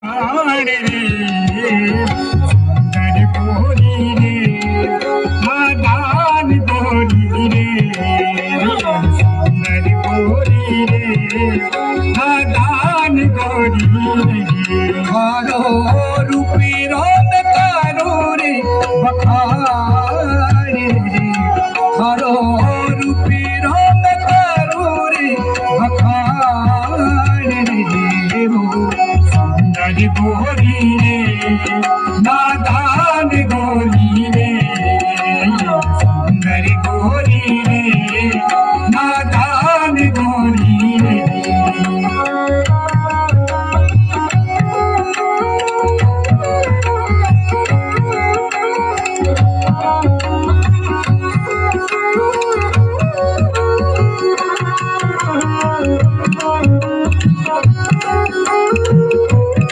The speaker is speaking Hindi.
रे सुंदर गोरी रे मदान गोरी रे सुंदर गोरी रे मदान गोरी रे हरो रूपी रोम करो रे बखार रे हरो रूपी रोम करो रे बखार रे सुंदर गोरी